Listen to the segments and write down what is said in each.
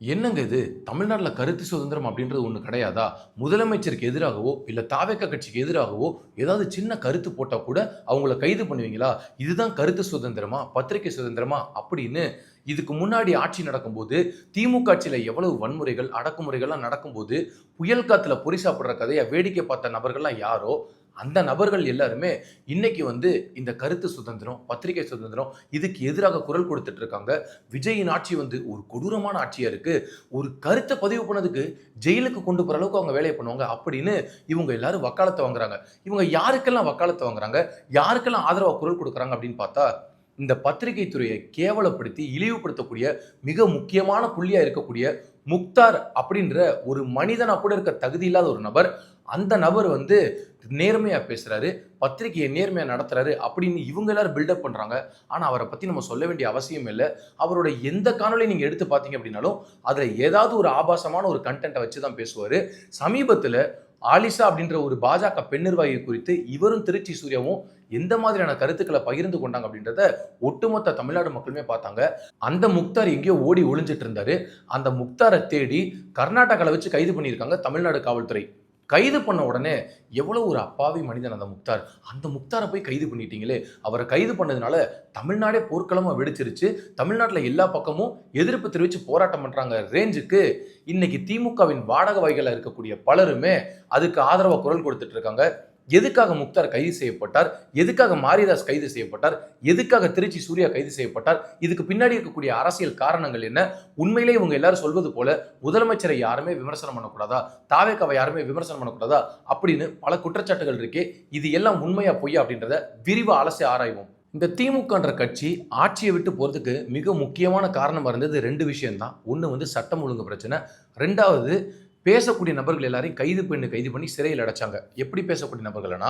என்னங்க இது? தமிழ்நாட்டுல கருத்து சுதந்திரம் அப்படின்றது ஒண்ணு கிடையாதா? முதலமைச்சருக்கு எதிராகவோ, இல்ல தாவேக்கா கட்சிக்கு எதிராகவோ, ஏதாவது சின்ன கருத்து போட்டா கூட அவங்கள கைது பண்ணுவீங்களா? இதுதான் கருத்து சுதந்திரமா? பத்திரிகை சுதந்திரமா? அப்படின்னு இதுக்கு முன்னாடி ஆட்சி நடக்கும்போது, திமுக ஆட்சியில எவ்வளவு வன்முறைகள், அடக்குமுறைகள்லாம் நடக்கும்போது, புயல் காத்துல பொரி சாப்பிடுற கதைய வேடிக்கை பார்த்த நபர்கள்லாம் யாரோ, அந்த நபர்கள் எல்லாருமே இன்னைக்கு இந்த கருத்து சுதந்திரம், பத்திரிகை சுதந்திரம் இதுக்கு எதிராக குரல் கொடுத்துட்டு இருக்காங்க. விஜயின் ஆட்சி ஒரு கொடூரமான ஆட்சியா இருக்கு. ஒரு கருத்தை பதிவு பண்ணதுக்கு ஜெயிலுக்கு கொண்டு போற அளவுக்கு அவங்க வேலையை பண்ணுவாங்க அப்படின்னு இவங்க எல்லாரும் வக்காலத்து வாங்குறாங்க. இவங்க யாருக்கெல்லாம் வக்காலத்து வாங்குறாங்க? யாருக்கெல்லாம் ஆதரவா குரல் கொடுக்குறாங்க அப்படின்னு பார்த்தா, இந்த பத்திரிகை துறையை கேவலப்படுத்தி இழிவுபடுத்தக்கூடிய மிக முக்கியமான புள்ளியா இருக்கக்கூடிய முக்தார் அப்படின்ற ஒரு மனிதனா கூட இருக்க தகுதி இல்லாத ஒரு நபர். அந்த நபர் நேர்மையா பேசுறாரு, பத்திரிகையை நேர்மையா நடத்துறாரு அப்படின்னு இவங்க எல்லாரும் பில்டப் பண்றாங்க. ஆனா அவரை பத்தி நம்ம சொல்ல வேண்டிய அவசியம் இல்லை. அவரோட எந்த காணொலி நீங்க எடுத்து பார்த்தீங்க அப்படின்னாலும் அதுல ஏதாவது ஒரு ஆபாசமான ஒரு கண்டென்ட்டை வச்சுதான் பேசுவாரு. சமீபத்துல ஆலிசா அப்படின்ற ஒரு பாஜக பெண் நிர்வாகி குறித்து இவரும் திருச்சி சூர்யாவும் எந்த மாதிரியான கருத்துக்களை பகிர்ந்து கொண்டாங்க அப்படின்றத ஒட்டுமொத்த தமிழ்நாடு மக்களுமே பார்த்தாங்க. அந்த முக்தார் எங்கேயோ ஓடி ஒளிஞ்சிட்டு இருந்தாரு. அந்த முக்தாரை தேடி கர்நாடகாவில் வச்சு கைது பண்ணியிருக்காங்க தமிழ்நாடு காவல்துறை. கைது பண்ண உடனே எவ்வளவு ஒரு அப்பாவி மனிதன் அந்த முக்தார். அந்த முக்தாரை போய் கைது பண்ணிட்டீங்களே. அவரை கைது பண்ணதுனால தமிழ்நாடே போர்க்களமா வெடிச்சிருச்சு. தமிழ்நாட்டில் எல்லா பக்கமும் எதிர்ப்பு தெரிவித்து போராட்டம் பண்றாங்க ரேஞ்சுக்கு இன்னைக்கு திமுகவின் வாடகை வகையில் இருக்கக்கூடிய பலருமே அதுக்கு ஆதரவா குரல் கொடுத்துட்டு இருக்காங்க. எதுக்காக முக்தார் கைது செய்யப்பட்டார்? எதுக்காக மாரிதாஸ் கைது செய்யப்பட்டார்? எதுக்காக திருச்சி சூர்யா கைது செய்யப்பட்டார்? இதுக்கு பின்னாடி இருக்கக்கூடிய அரசியல் காரணங்கள் என்ன? உண்மையிலே இவங்க எல்லாரும் சொல்வது போல முதலமைச்சரை யாருமே விமர்சனம் பண்ணக்கூடாதா? தாவேக்காவை யாருமே விமர்சனம் பண்ணக்கூடாதா? அப்படின்னு பல குற்றச்சாட்டுகள் இருக்கே. இது எல்லாம் உண்மையா பொய்யா அப்படின்றத விரிவா அலசி ஆராய்வோம். இந்த திமுகன்ற கட்சி ஆட்சியை விட்டு போறதுக்கு மிக முக்கியமான காரணமா இருந்தது ரெண்டு விஷயம் தான். ஒன்று சட்டம் ஒழுங்கு பிரச்சனை, ரெண்டாவது பேசக்கூடிய நபர்கள் எல்லாரையும் கைது பண்ணி சிறையில் அடைச்சாங்க. எப்படி பேசக்கூடிய நபர்கள்னா,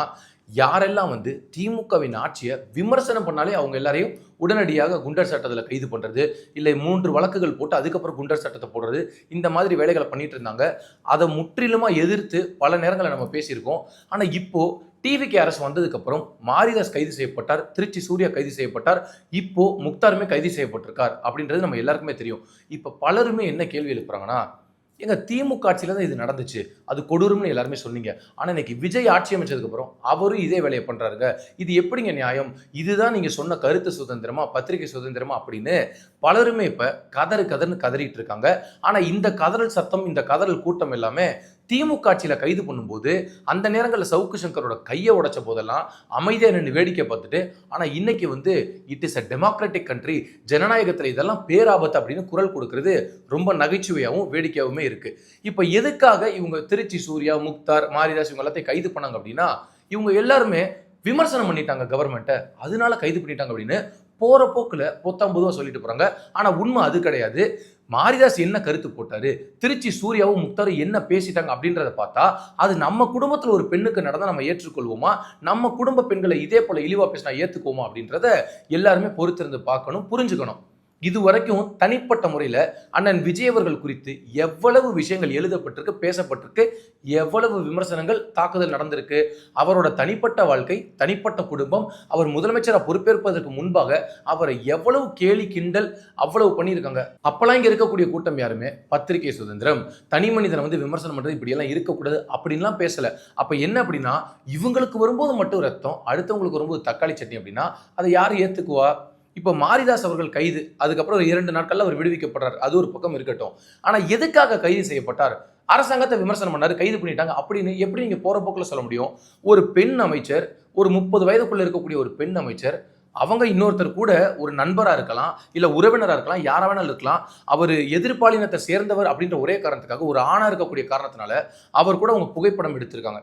யாரெல்லாம் திமுகவின் ஆட்சியை விமர்சனம் பண்ணாலே அவங்க எல்லாரையும் உடனடியாக குண்டர் சட்டத்தில் கைது பண்றது, இல்லை 3 வழக்குகள் போட்டு அதுக்கப்புறம் குண்டர் சட்டத்தை போடுறது, இந்த மாதிரி வேலைகளை பண்ணிட்டு இருந்தாங்க. அதை முற்றிலுமா எதிர்த்து பல நேரங்களில் நம்ம பேசியிருக்கோம். ஆனால் இப்போ டிவிகே அரசு வந்ததுக்கு அப்புறம் மாரிதாஸ் கைது செய்யப்பட்டார், திருச்சி சூர்யா கைது செய்யப்பட்டார், இப்போ முக்தாருமே கைது செய்யப்பட்டிருக்கார் அப்படின்றது நம்ம எல்லாருக்குமே தெரியும். இப்போ பலருமே என்ன கேள்வி எழுப்புறாங்கன்னா, எங்க திமுக ஆட்சியில தான் இது நடந்துச்சு, அது கொடூரம்னு எல்லாருமே சொன்னீங்க. ஆனா இன்னைக்கு விஜய் ஆட்சி அமைச்சதுக்கு அப்புறம் அவரும் இதே வேலையை பண்றாருங்க. இது எப்படிங்க நியாயம்? இதுதான் நீங்க சொன்ன கருத்து சுதந்திரமா, பத்திரிகை சுதந்திரமா அப்படின்னு பலருமே இப்ப கதறுன்னு கதறிட்டு இருக்காங்க. ஆனா இந்த கதறல் சத்தம், இந்த கதறல் கூட்டம் எல்லாமே திமுக ஆட்சியில கைது பண்ணும்போது அந்த நேரங்களில் சவுக்கு சங்கரோட கையை உடைச்ச போதெல்லாம் அமைதியா நின்று வேடிக்கை பார்த்துட்டு, ஆனா இன்னைக்கு it is a democratic country, ஜனநாயகத்துல இதெல்லாம் பேராபத்து அப்படின்னு குரல் கொடுக்கிறது ரொம்ப நகைச்சுவையாகவும் வேடிக்கையாகவுமே இருக்கு. இப்ப எதுக்காக இவங்க திருச்சி சூர்யா, முக்தார், மாரிதாஸ் இவங்க எல்லாத்தையும் கைது பண்ணாங்க அப்படின்னா, இவங்க எல்லாருமே விமர்சனம் பண்ணிட்டாங்க கவர்மெண்ட்டை, அதனால கைது பண்ணிட்டாங்க அப்படின்னு போற போக்குல பொத்தாம் பொதுவா சொல்லிட்டு போறாங்க. ஆனா உண்மை அது கிடையாது. மாரிதாஸ் என்ன கருத்து போட்டாரு, திருச்சி சூர்யாவும் முக்தாரும் என்ன பேசிட்டாங்க அப்படின்றத பார்த்தா, அது நம்ம குடும்பத்துல ஒரு பெண்ணுக்கு நடந்தா நம்ம ஏற்றுக்கொள்வோமா? நம்ம குடும்ப பெண்களை இதே போல இழிவா பேசினா ஏத்துக்குவோமா அப்படின்றத எல்லாருமே பொறுத்திருந்து பார்க்கணும், புரிஞ்சுக்கணும். இதுவரைக்கும் தனிப்பட்ட முறையில் அண்ணன் விஜய் அவர்கள் குறித்து எவ்வளவு விஷயங்கள் எழுதப்பட்டிருக்கு, பேசப்பட்டிருக்கு, எவ்வளவு விமர்சனங்கள், தாக்குதல் நடந்திருக்கு. அவரோட தனிப்பட்ட வாழ்க்கை, தனிப்பட்ட குடும்பம், அவர் முதலமைச்சராக பொறுப்பேற்பதற்கு முன்பாக அவரை எவ்வளவு கேலி கிண்டல் அவ்வளவு பண்ணியிருக்காங்க. அப்பெல்லாம் இங்க இருக்கக்கூடிய கூட்டம் யாருமே பத்திரிகை சுதந்திரம், தனி மனிதனை விமர்சனம் பண்றது இப்படியெல்லாம் இருக்கக்கூடாது அப்படின்லாம் பேசல. அப்ப என்ன அப்படின்னா, இவங்களுக்கு வரும்போது மட்டும் ரத்தம், அடுத்தவங்களுக்கு வரும்போது தக்காளி சட்னி அப்படின்னா அதை யாரும் ஏத்துக்குவா? இப்போ மாரிதாஸ் அவர்கள் கைது, அதுக்கப்புறம் 2 நாட்கள்ல அவர் விடுவிக்கப்படுறார், அது ஒரு பக்கம் இருக்கட்டும். ஆனா எதுக்காக கைது செய்யப்பட்டார்? அரசாங்கத்தை விமர்சனம் பண்ணாரு, கைது பண்ணிட்டாங்க அப்படின்னு எப்படி நீங்க போற போக்குல சொல்ல முடியும்? ஒரு பெண் அமைச்சர், ஒரு 30 வயதுக்குள்ள இருக்கக்கூடிய ஒரு பெண் அமைச்சர், அவங்க இன்னொருத்தர் கூட ஒரு நண்பரா இருக்கலாம், இல்ல உறவினரா இருக்கலாம், யாரா வேணாலும் இருக்கலாம். அவர் எதிர்பாலினத்தை சேர்ந்தவர் அப்படின்ற ஒரே காரணத்துக்காக, ஒரு ஆணா இருக்கக்கூடிய காரணத்தினால அவர் கூட அவங்க புகைப்படம் எடுத்திருக்காங்க.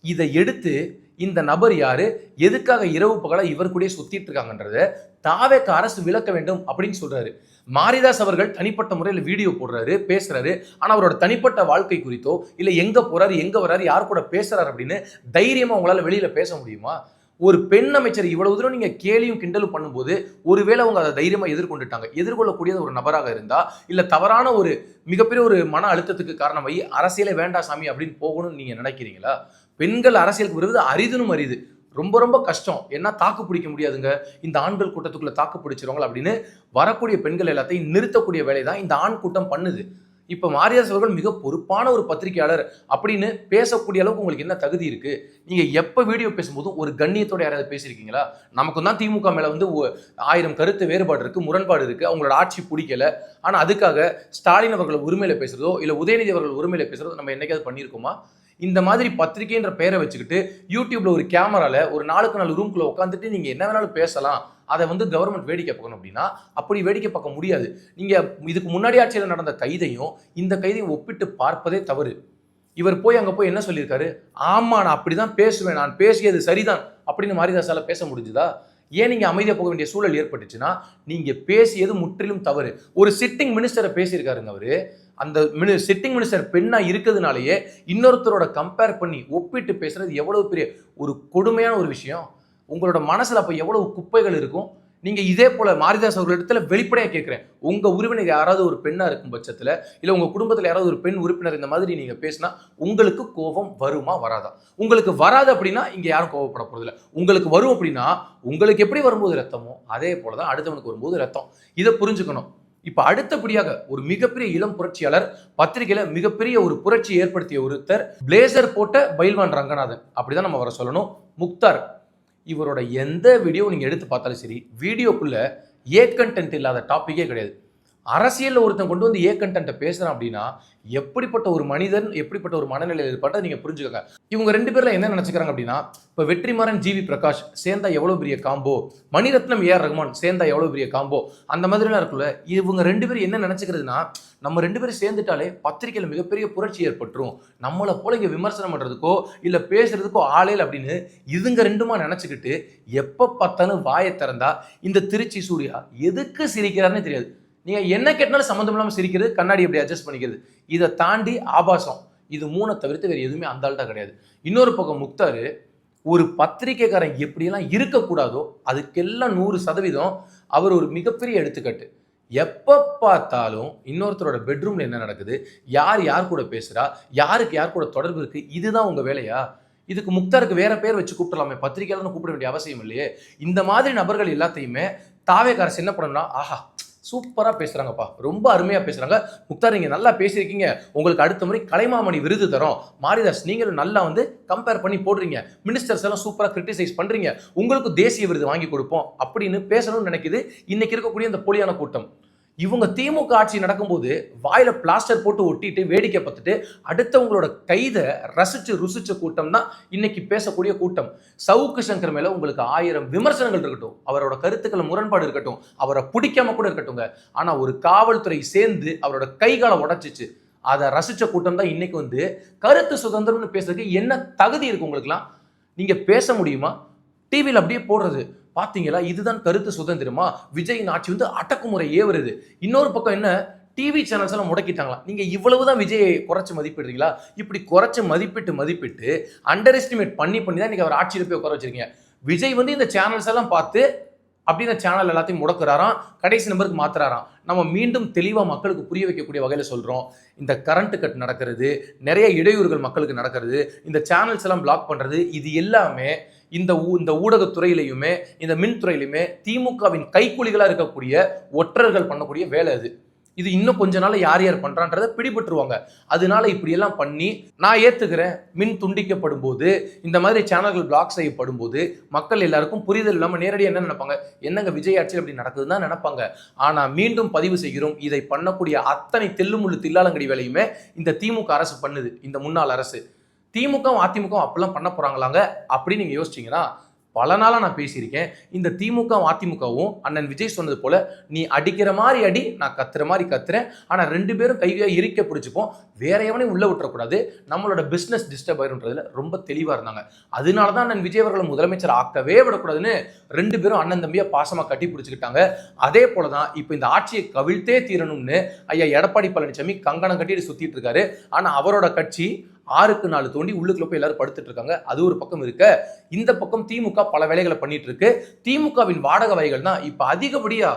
இதை எடுத்து இந்த நபர் யாரு, எதுக்காக இரவு பகலா இவர் கூட சுத்திட்டு இருக்காங்கன்றத தாவேக அரசு விளக்க வேண்டும் அப்படின்னு சொல்றாரு. மாரிதாஸ் அவர்கள் தனிப்பட்ட முறையில் வீடியோ போடுறாரு, பேசுறாரு. ஆனா அவரோட தனிப்பட்ட வாழ்க்கை குறித்தோ, இல்ல எங்க போறாரு, எங்க வர்றாரு, யார் கூட பேசுறாரு அப்படின்னு தைரியமா உங்களால வெளியில பேச முடியுமா? ஒரு பெண் அமைச்சர் இவ்வளவு தூரம் நீங்க கேலியும் கிண்டலும் பண்ணும்போது, ஒருவேளை அவங்க அதை தைரியமா எதிர்கொண்டுட்டாங்க, எதிர்கொள்ளக்கூடிய ஒரு நபராக இருந்தா, இல்ல தவறான ஒரு மிகப்பெரிய ஒரு மன அழுத்தத்துக்கு காரணமாகி அரசியலே வேண்டாம் சாமி அப்படின்னு போகணும்னு நீங்க நினைக்கிறீங்களா? பெண்கள் அரசியலுக்கு வருவது அரிதுனும் அரிது, ரொம்ப ரொம்ப கஷ்டம். ஏன்னா தாக்கு பிடிக்க முடியாதுங்க, இந்த ஆண்கள் கூட்டத்துக்குள்ள தாக்கு பிடிச்சிருவாங்க அப்படின்னு வரக்கூடிய பெண்கள் எல்லாத்தையும் நிறுத்தக்கூடிய வேலை தான் இந்த ஆண் கூட்டம் பண்ணுது. இப்ப மாரிதாஸ் அவர்கள் மிக பொறுப்பான ஒரு பத்திரிகையாளர் அப்படின்னு பேசக்கூடிய அளவுக்கு உங்களுக்கு என்ன தகுதி இருக்கு? நீங்க எப்ப வீடியோ பேசும்போதும் ஒரு கண்ணியத்தோட யாராவது பேசியிருக்கீங்களா? நமக்கு தான் திமுக மேல வந்து 1000 கருத்து வேறுபாடு இருக்கு, முரண்பாடு இருக்கு, அவங்களோட ஆட்சி பிடிக்கல. ஆனா அதுக்காக ஸ்டாலின் அவர்கள் உரிமையில பேசுறதோ இல்ல உதயநிதி அவர்கள் உரிமையில பேசுறதோ நம்ம என்னைக்காவது பண்ணியிருக்கோமா? இந்த மாதிரி பத்திரிகைன்ற பெயரை வச்சுக்கிட்டு யூடியூப்ல ஒரு கேமரால ஒரு 4க்கு 4 ரூம்குள்ள உட்காந்துட்டு நீங்க என்ன வேணாலும் பேசலாம், அதை வந்து கவர்மெண்ட் வேடிக்கை பார்க்கணும் அப்படின்னா அப்படி வேடிக்கை பார்க்க முடியாது. நீங்க இதுக்கு முன்னாடி ஆட்சியில் நடந்த கைதையும் இந்த கைதையும் ஒப்பிட்டு பார்ப்பதே தவறு. இவர் போய் அங்க போய் என்ன சொல்லியிருக்காரு? ஆமா நான் அப்படிதான் பேசுவேன், நான் பேசியது சரிதான் அப்படின்னு மாரிதாசால பேச முடிஞ்சுதா? ஏன் நீங்க அமைதியா போக வேண்டிய சூழல் ஏற்பட்டுச்சுன்னா நீங்க பேசியது முற்றிலும் தவறு. ஒரு சிட்டிங் மினிஸ்டரை பேசியிருக்காருங்க அவரு. அந்த சிட்டிங் மினிஸ்டர் பெண்ணா இருக்கிறதுனாலயே இன்னொருத்தரோட கம்பேர் பண்ணி ஒப்பிட்டு பேசுறது எவ்வளவு பெரிய ஒரு கொடுமையான ஒரு விஷயம். உங்களோட மனசுல அப்ப எவ்வளவு குப்பைகள் இருக்கும். நீங்க இதே போல மாரிதாஸ் அவர்களிடத்துல வெளிப்படையா கேட்கிறேன், உங்க உறவினர் யாராவது ஒரு பெண்ணா இருக்கும் பட்சத்துல இல்ல உங்க குடும்பத்துல யாராவது ஒரு பெண் உறுப்பினர் இந்த மாதிரி நீங்க பேசினா உங்களுக்கு கோபம் வருமா வராதா? உங்களுக்கு வராது அப்படின்னா இங்க யாரும் கோபப்பட போறது இல்லை. உங்களுக்கு வரும் அப்படின்னா உங்களுக்கு எப்படி வரும்போது ரத்தமோ அதே போலதான் அடுத்தவனுக்கு வரும்போது ரத்தம். இதை புரிஞ்சுக்கணும். இப்ப அடுத்தபடியாக ஒரு மிகப்பெரிய இளம் புரட்சியாளர், பத்திரிகையில மிகப்பெரிய ஒரு புரட்சி ஏற்படுத்திய ஒருத்தர், பிளேசர் போட்ட பைல்வான் ரங்கநாதன், அப்படிதான் நம்ம வர சொல்லணும். முக்தார் இவரோட எந்த வீடியோ நீங்க எடுத்து பார்த்தாலும் சரி, வீடியோக்குள்ள கண்டென்ட் இல்லாத டாபிக்கே கிடையாது. அரசியல் ஒருத்தன் கொண்டு வந்து கண்டென்ட்டை பேசுறான் அப்படின்னா எப்படிப்பட்ட ஒரு மனிதன், எப்படிப்பட்ட ஒரு மனநிலையில் இருப்பாட்ட நீங்க புரிஞ்சுக்கோங்க. இவங்க 2 பேர்ல என்ன நினைச்சுக்கிறாங்க அப்படின்னா, இப்ப வெற்றிமாறன் ஜிவி பிரகாஷ் சேர்ந்தா எவ்வளவு பெரிய காம்போ, மணிரத்னம் ஏஆர் ரகுமான் சேர்ந்தா எவ்வளவு பெரிய காம்போ, அந்த மாதிரிலாம் இருக்குல்ல. இவங்க 2 பேரும் என்ன நினைச்சுக்கிறதுனா, நம்ம 2 பேரும் சேர்ந்துட்டாலே பத்திரிகையில மிகப்பெரிய புரட்சி ஏற்பட்டுரும், நம்மளை போல இங்க விமர்சனம் பண்றதுக்கோ இல்ல பேசுறதுக்கோ ஆளே அப்படின்னு இதுங்க 2மா நினைச்சுக்கிட்டு எப்ப பார்த்தாலும் வாயை திறந்தா இந்த திருச்சி சூர்யா எதுக்கு சிரிக்கிறாருன்னு தெரியாது. நீங்க என்ன கேட்டாலும் சம்மந்தம் இல்லாம சிரிக்கிறது, கண்ணாடி எப்படி அட்ஜஸ்ட் பண்ணிக்கிறது, இதை தாண்டி ஆபாசம், இது 3 தவிர்த்து வேற எதுவுமே அந்த ஆள்கிட்ட கிடையாது. இன்னொரு பக்கம் முக்தாரு ஒரு பத்திரிகைக்காரன் எப்படியெல்லாம் இருக்கக்கூடாதோ அதுக்கெல்லாம் 100% அவர் ஒரு மிகப்பெரிய எடுத்துக்காட்டு. எப்ப பார்த்தாலும் இன்னொருத்தரோட பெட்ரூம்ல என்ன நடக்குது, யார் யார் கூட பேசுறா, யாருக்கு யார் கூட தொடர்பு இருக்கு, இதுதான் உங்க வேலையா? இதுக்கு முக்தாருக்கு வேற பேர் வச்சு கூப்பிடலாமே, பத்திரிகையாளர்னு கூப்பிட வேண்டிய அவசியம் இல்லையே. இந்த மாதிரி நபர்கள் எல்லாத்தையுமே தாவேக்கார என்ன பண்ணணும்னா, ஆஹா சூப்பரா பேசுறாங்கப்பா, ரொம்ப அருமையா பேசுறாங்க, முக்தார் நீங்க நல்லா பேசியிருக்கீங்க, உங்களுக்கு அடுத்த முறை கலைமாமணி விருது தரோம், மாரிதாஸ் நீங்களும் நல்லா வந்து கம்பேர் பண்ணி போடுறீங்க, மினிஸ்டர்ஸ் எல்லாம் சூப்பரா கிரிட்டிசைஸ் பண்றீங்க, உங்களுக்கு தேசிய விருது வாங்கி கொடுப்போம் அப்படின்னு பேசணும்னு நினைக்குது இன்னைக்கு இருக்கக்கூடிய இந்த போலியான கூட்டம். இவங்க திமுக ஆட்சி நடக்கும்போது வாயில பிளாஸ்டர் போட்டு ஒட்டிட்டு வேடிக்கை பார்த்துட்டு அடுத்தவங்களோட கைதை ரசிச்சு ருசிச்ச கூட்டம் தான் இன்னைக்கு பேசக்கூடிய கூட்டம். சவுக்கு சங்கர் மேல உங்களுக்கு 1000 விமர்சனங்கள் இருக்கட்டும், அவரோட கருத்துக்கள் முரண்பாடு இருக்கட்டும், அவரை பிடிக்காம கூட இருக்கட்டுங்க, ஆனா ஒரு காவல்துறை சேர்ந்து அவரோட கைகாலை உடைச்சிச்சு, அதை ரசிச்ச கூட்டம் தான் இன்னைக்கு வந்து கருத்து சுதந்திரம்னு பேசுறதுக்கு என்ன தகுதி இருக்கு உங்களுக்குலாம்? நீங்க பேச முடியுமா? டிவியில் அப்படியே போடுறது பாத்தீங்களா, இதுதான் கருத்து சுதந்திரமா? விஜயின் ஆட்சி வந்து அடக்குமுறை ஏவுறது. இன்னொரு பக்கம் என்ன, டிவி சேனல்ஸ் எல்லாம் முடக்கிட்டாங்களா? நீங்க இவ்வளவுதான் விஜயை குறைச்சு மதிப்பிடுறீங்களா? இப்படி குறைச்சு மதிப்பிட்டு அண்டர் எஸ்டிமேட் பண்ணி தான் நீங்க அவர் ஆட்சியில் போய் உட்கார வச்சிருக்கீங்க. விஜய் வந்து இந்த சேனல்ஸ் எல்லாம் பார்த்து அப்படின்னு சேனல் எல்லாத்தையும் முடக்குறாராம், கடைசி நம்பருக்கு மாத்துறாராம். நம்ம மீண்டும் தெளிவா மக்களுக்கு புரிய வைக்கக்கூடிய வகையில சொல்றோம். இந்த கரண்ட் கட் நடக்கிறது, நிறைய இடையூறுகள் மக்களுக்கு நடக்கிறது, இந்த சேனல்ஸ் எல்லாம் பிளாக் பண்றது, இது எல்லாமே இந்த ஊடகத்துறையிலையுமே இந்த மின்துறையிலுமே திமுகவின் கைக்கூலிகளா இருக்கக்கூடிய ஒற்றர்கள் பண்ணக்கூடிய வேலை அது. இது இன்னும் கொஞ்ச நாள் யார் யார் பண்றான்றதை பிடிபட்டுருவாங்க. அதனால இப்படி எல்லாம் பண்ணி நான் ஏத்துக்கிறேன், மின் துண்டிக்கப்படும் போது இந்த மாதிரி சேனல்கள் பிளாக் செய்யப்படும் போது மக்கள் எல்லாருக்கும் புரிதல் இல்லாம நேரடியாக என்ன நினைப்பாங்க, என்னங்க விஜய் ஆட்சியில் அப்படி நடக்குதுன்னு தான் நினைப்பாங்க. ஆனா மீண்டும் பதிவு செய்கிறோம், இதை பண்ணக்கூடிய அத்தனை தில்லுமுள்ளு தில்லாலங்கடி வேலையுமே இந்த திமுக அரசு பண்ணுது, இந்த முன்னாள் அரசு. திமுகவும் அதிமுகவும் அப்பெல்லாம் பண்ண போறாங்களாங்க அப்படின்னு நீங்க யோசிச்சீங்கன்னா, பல நாளா நான் பேசியிருக்கேன். இந்த திமுகவும் அதிமுகவும் அண்ணன் விஜய் சொன்னது போல, நீ அடிக்கிற மாதிரி அடி, நான் கத்துற மாதிரி கத்துறேன், ஆனா 2 பேரும் கையா இறுக்க பிடிச்சிப்போம், வேற எவனையும் உள்ள விட்டுறக்கூடாது, நம்மளோட பிசினஸ் டிஸ்டர்ப் ஆயிருன்றதுல ரொம்ப தெளிவா இருந்தாங்க. அதனாலதான் அண்ணன் விஜய் அவர்களை முதலமைச்சர் ஆக்கவே விடக்கூடாதுன்னு 2 பேரும் அண்ணன் தம்பியா பாசமா கட்டி பிடிச்சிக்கிட்டாங்க. அதே போலதான் இப்ப இந்த ஆட்சியை கவிழ்த்தே தீரணும்னு ஐயா எடப்பாடி பழனிசாமி கங்கணம் கட்டிட்டு சுத்திட்டு இருக்காரு. ஆனா அவரோட கட்சி 6க்கு 4 தோண்டி உள்ளுக்குள்ள போய் எல்லாரும் படுத்துட்டு இருக்காங்க. அது ஒரு பக்கம் இருக்க, இந்த பக்கம் திமுக பல வேலைகளை பண்ணிட்டு இருக்கு. திமுகவின் வாடகை வகைகள் தான் இப்ப அதிகப்படியா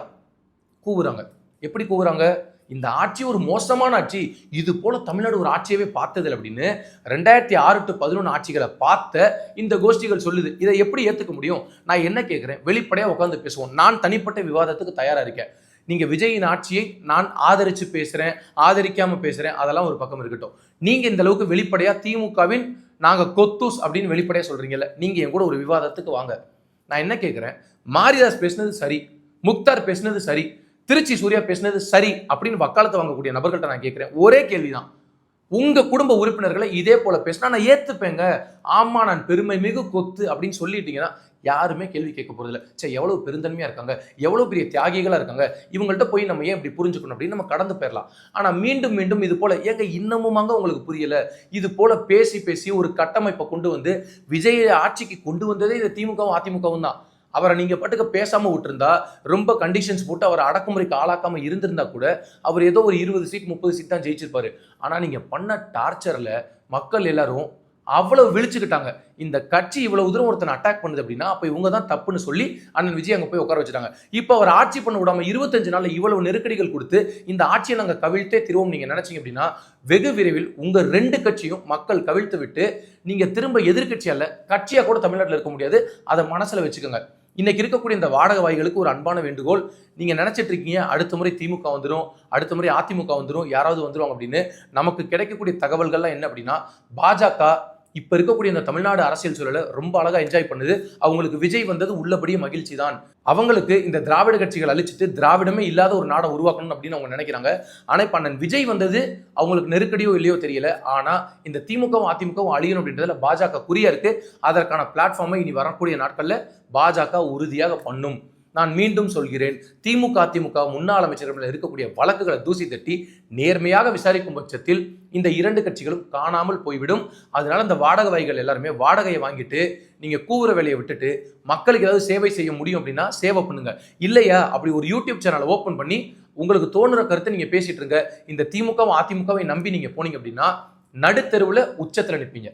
கூவுறாங்க. எப்படி கூவுறாங்க, இந்த ஆட்சி ஒரு மோசமான ஆட்சி, இது போல தமிழ்நாடு ஒரு ஆட்சியவே பார்த்ததில்லை அப்படின்னு 2006 to 2011 ஆட்சிகளை பார்த்த இந்த கோஷ்டிகள் சொல்லுது. இதை எப்படி ஏத்துக்க முடியும்? நான் என்ன கேட்கிறேன், வெளிப்படையா உட்காந்து பேசுவோம். நான் தனிப்பட்ட விவாதத்துக்கு தயாரா இருக்கேன். நீங்க விஜயின் ஆட்சியை நான் ஆதரிச்சு பேசுறேன், ஆதரிக்காம பேசுறேன், அதெல்லாம் ஒரு பக்கம் இருக்கட்டும். நீங்க இந்த அளவுக்கு வெளிப்படையா திமுகவின் நாங்க கொத்தூஸ் அப்படின்னு வெளிப்படையா சொல்றீங்கல்ல, நீங்க என் கூட ஒரு விவாதத்துக்கு வாங்க. நான் என்ன கேட்கிறேன், மாரிதாஸ் பேசினது சரி, முக்தார் பேசினது சரி, திருச்சி சூர்யா பேசினது சரி அப்படின்னு வக்காலத்து வாங்கக்கூடிய நபர்கள்ட்ட நான் கேட்கிறேன், ஒரே கேள்விதான். உங்க குடும்ப உறுப்பினர்களை இதே போல பேசினா நான் ஏத்துப்பேங்க, ஆமா நான் பெருமை மிகு கொத்து அப்படின்னு சொல்லிட்டீங்கன்னா யாருமே கேள்வி கேட்க போறதில்ல. சரி, எவ்வளவு பெருந்தன்மையா இருக்காங்க, எவ்வளவு பெரிய தியாகிகளா இருக்காங்க, இவங்கள்ட்ட போய் நம்ம ஏன் இப்படி புரிஞ்சுக்கணும் அப்படின்னு நம்ம கடந்து போயிடலாம். ஆனா மீண்டும் மீண்டும் இது போல ஏங்க இன்னமுமாங்க உங்களுக்கு புரியல, இது போல பேசி பேசி ஒரு கட்டமைப்பை கொண்டு வந்து விஜய் ஆட்சிக்கு கொண்டு வந்ததே இந்த திமுகவும் அதிமுகவும் தான். அவரை நீங்க பாட்டுக்கு பேசாம விட்டுருந்தா, ரொம்ப கண்டிஷன்ஸ் போட்டு அவரை அடக்குமுறைக்கு ஆளாக்காம இருந்திருந்தா கூட அவர் ஏதோ ஒரு 20 சீட் 30 சீட் தான் ஜெயிச்சிருப்பாரு. ஆனா நீங்க பண்ண டார்ச்சர்ல மக்கள் எல்லாரும் அவ்வளவு விழிச்சுக்கிட்டாங்க. இந்த கட்சி இவ்வளவு தூரம் ஒருத்தனை அட்டாக் பண்ணுது அப்படின்னா அப்ப இவங்க தான் தப்புன்னு சொல்லி அண்ணன் விஜய் அங்க போய் உட்கார வச்சுட்டாங்க. இப்ப அவர் ஆட்சி பண்ண விடாம 25 நாள்ல இவ்வளவு நெருக்கடிகள் கொடுத்து இந்த ஆட்சியை நாங்க கவிழ்த்தே திருவோம் நீங்க நினைச்சீங்க அப்படின்னா வெகு விரைவில் உங்க 2 கட்சியும் மக்கள் கவிழ்த்து விட்டு நீங்க திரும்ப எதிர்கட்சியா இல்ல கட்சியா கூட தமிழ்நாட்டில் இருக்க முடியாது. அதை மனசுல வச்சுக்கோங்க. இன்னைக்கு இருக்கக்கூடிய இந்த வாடகை வாய்களுக்கு ஒரு அன்பான வேண்டுகோள், நீங்க நினைச்சிட்டு இருக்கீங்க அடுத்த முறை திமுக வந்துடும், அடுத்த முறை அதிமுக வந்துடும், யாராவது வந்துடும் அப்படின்னு. நமக்கு கிடைக்கக்கூடிய தகவல்கள்லாம் என்ன அப்படின்னா, பாஜக இப்ப இருக்கக்கூடிய இந்த தமிழ்நாடு அரசியல் சூழலை ரொம்ப அழகா என்ஜாய் பண்ணுது. அவங்களுக்கு விஜய் வந்தது உள்ளபடியே மகிழ்ச்சி தான். அவங்களுக்கு இந்த திராவிட கட்சிகள் அழிச்சிட்டு திராவிடமே இல்லாத ஒரு நாடை உருவாக்கணும் அப்படின்னு அவங்க நினைக்கிறாங்க. ஆனா இப்ப அண்ணன் விஜய் வந்தது அவங்களுக்கு நெருக்கடியோ இல்லையோ தெரியல. ஆனா இந்த திமுகவும் அதிமுகவும் அழியணும் அப்படின்றதுல பாஜக குறியா இருக்கு. அதற்கான பிளாட்ஃபார்மை இனி வரக்கூடிய நாட்கள்ல பாஜக உறுதியாக பண்ணும். நான் மீண்டும் சொல்கிறேன், திமுக அதிமுக முன்னாள் அமைச்சர்கள் இருக்கக்கூடிய வழக்குகளை தூசி தட்டி நேர்மையாக விசாரிக்கும் பட்சத்தில் இந்த 2 கட்சிகளும் காணாமல் போய்விடும். அதனால இந்த வாடகை வாய்கள் எல்லாருமே வாடகையை வாங்கிட்டு நீங்க கூவுற வேலையை விட்டுட்டு மக்களுக்கு ஏதாவது சேவை செய்ய முடியும் அப்படின்னா சேவை பண்ணுங்க. இல்லையா அப்படி ஒரு யூடியூப் சேனலை ஓபன் பண்ணி உங்களுக்கு தோணுற கருத்தை நீங்க பேசிட்டு இருங்க. இந்த திமுகவும் அதிமுகவை நம்பி நீங்க போனீங்க அப்படின்னா நடுத்தெருவுல உச்சத்துல நிற்பீங்க.